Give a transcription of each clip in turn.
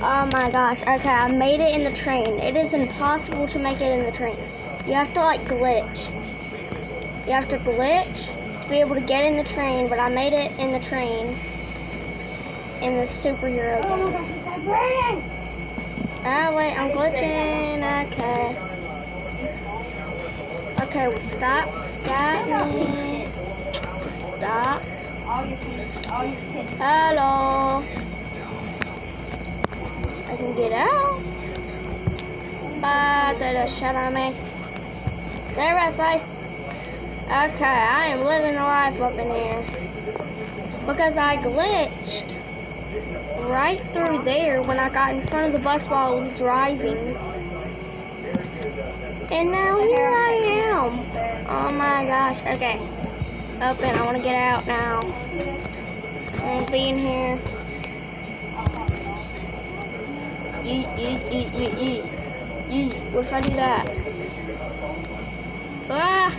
Oh my gosh. Okay, I made it in the train. It is impossible to make it in the train. You have to like glitch. You have to glitch to be able to get in the train, but I made it in the train in the superhero game. Oh my gosh, it's like burning! Oh wait, I'm glitching. Okay. Okay, well, stop me. Stop. Hello. I can get out. But they just shut on me. Is that right, say? Okay, I am living the life up in here. Because I glitched right through there when I got in front of the bus while I was driving. And now here I am. Oh my gosh. Okay. Open. I want to get out now. I want to be in here. Yeet. What if I do that? Ah!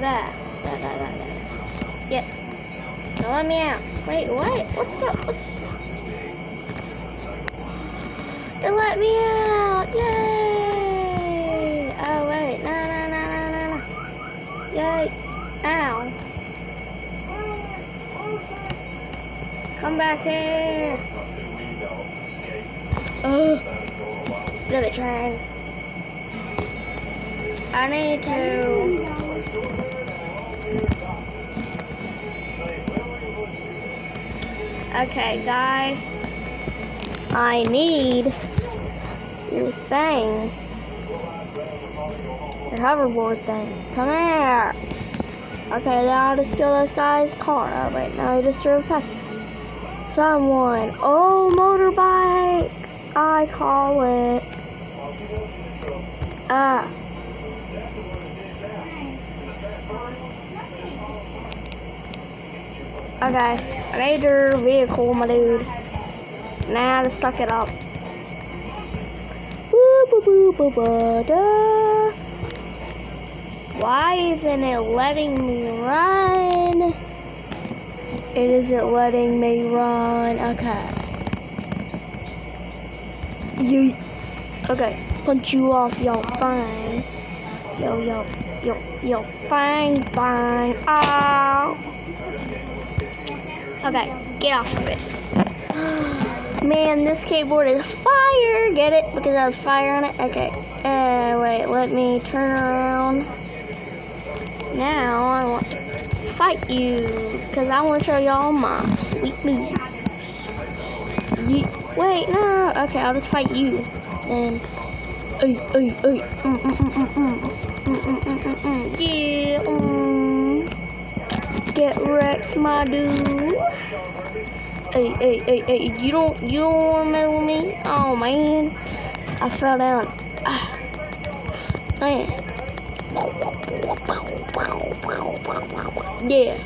That. Yes. Now let me out. Wait, what? What's It let me out! Yay! Oh wait, no. Yay! Ow! Come back here! Oh! Stupid train. I need to. Okay, guy. I need your thing. Your hoverboard thing. Come here. Okay, now I'll just steal this guy's car. Oh, wait, no, he just drove past someone. Oh, motorbike. I call it. Ah. Okay, I need your vehicle, my dude. Now to suck it up. Why isn't it letting me run? It isn't letting me run. Okay. Yeet. Okay, punch you off, y'all. Fine. Yo, fine. Ow. Okay, get off of it. Man, this skateboard is fire. Get it? Because I was fire on it? Okay. Wait, let me turn around. Now I want to fight you. Because I want to show y'all my sweet moves. Wait, no. Okay, I'll just fight you. Then. Yeah. Get wrecked, my dude. Hey, you don't want to mess with me? Oh man, I fell down. Man. Yeah.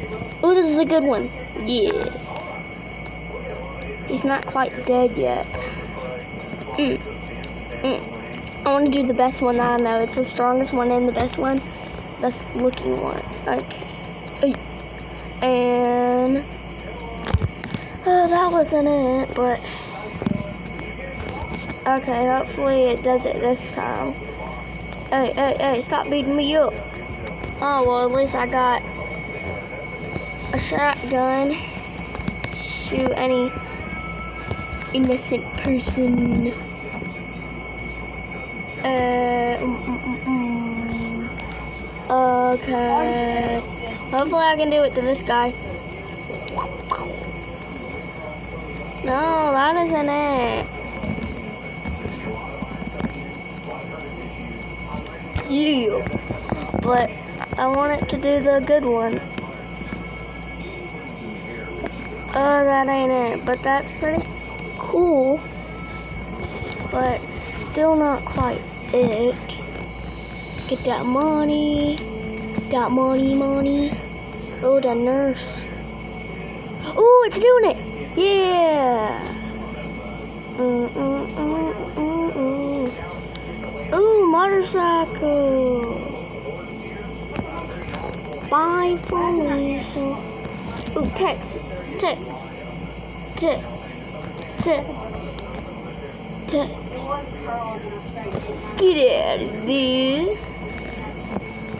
Oh, this is a good one. Yeah. He's not quite dead yet. I want to do the best one that I know. It's the strongest one and the best one. Best looking one. Okay. And that wasn't it, but okay, hopefully it does it this time. Hey, stop beating me up. Oh, well, at least I got a shotgun. Shoot any innocent person. Okay. Hopefully I can do it to this guy. No, that isn't it. Yeah. But I want it to do the good one. Oh, that ain't it. But that's pretty cool. But still not quite it. Get that money. Money. Oh, the nurse. Oh, it's doing it. Yeah. Ooh, motorcycle. Bye for me. Ooh, text. Get out of there.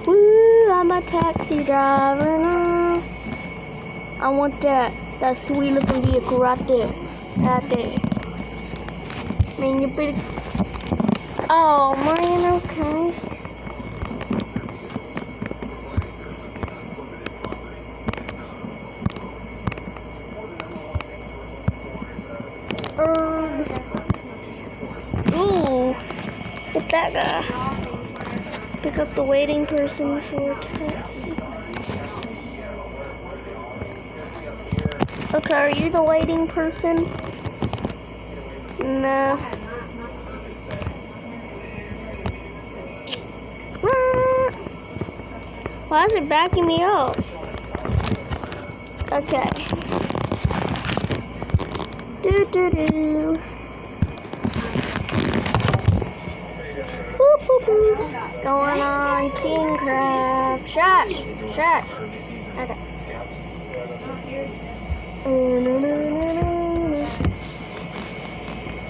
Woo, I'm a taxi driver now. I want that sweet looking vehicle right there. Right there. Man, you better. Oh man, okay. Ooh, get that guy. Pick up the waiting person for a taxi. Okay, are you the waiting person? No. Why is it backing me up? Okay. Do. Boop, boop, boop. Going on King Crab. Shush. Okay.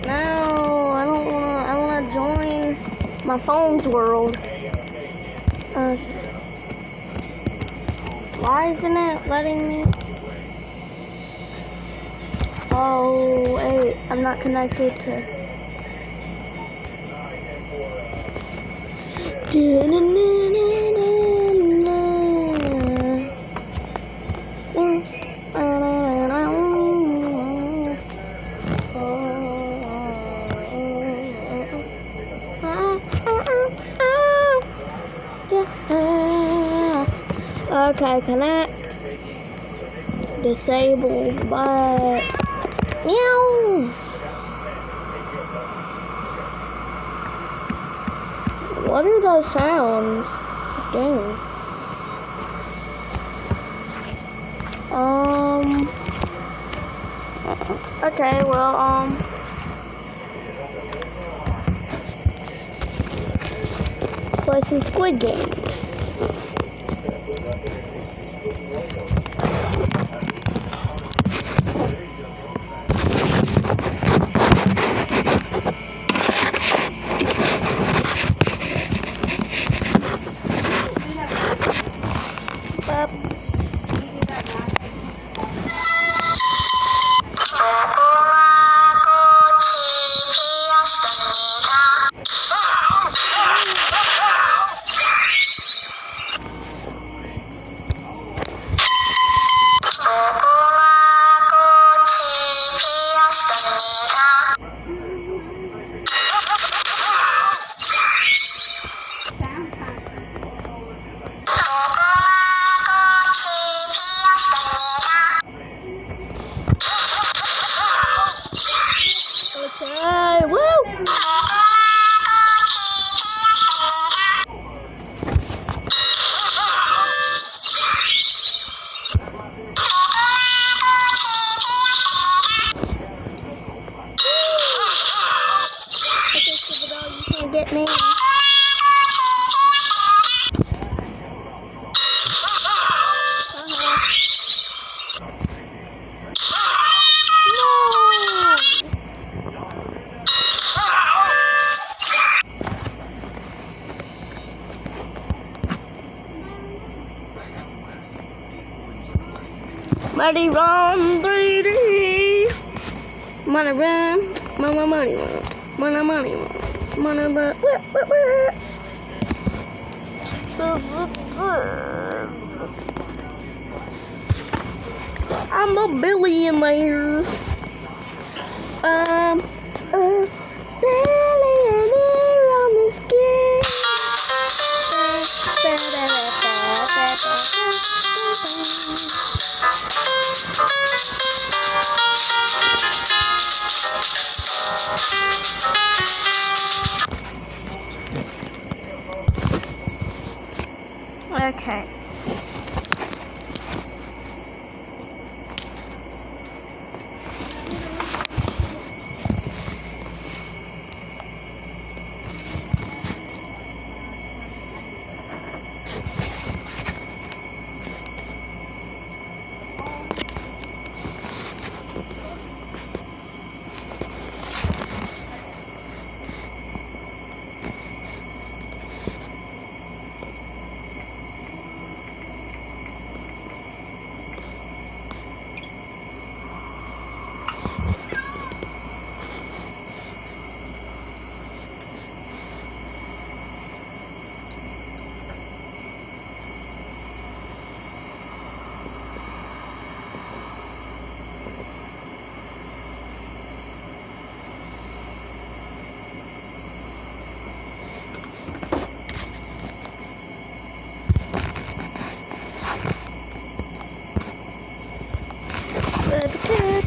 No, I don't wanna. I wanna join my phone's world. Okay. Why isn't it letting me? Oh, wait, I'm not connected to. Okay, connect. Disabled, but meow. What are those sounds? It's a game. Okay, well, play some Squid Game. Get me. Money run 3D. Money run. Money run. Money run. Money run. I'm a billionaire. Billionaire on this game. Okay.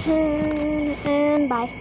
And bye.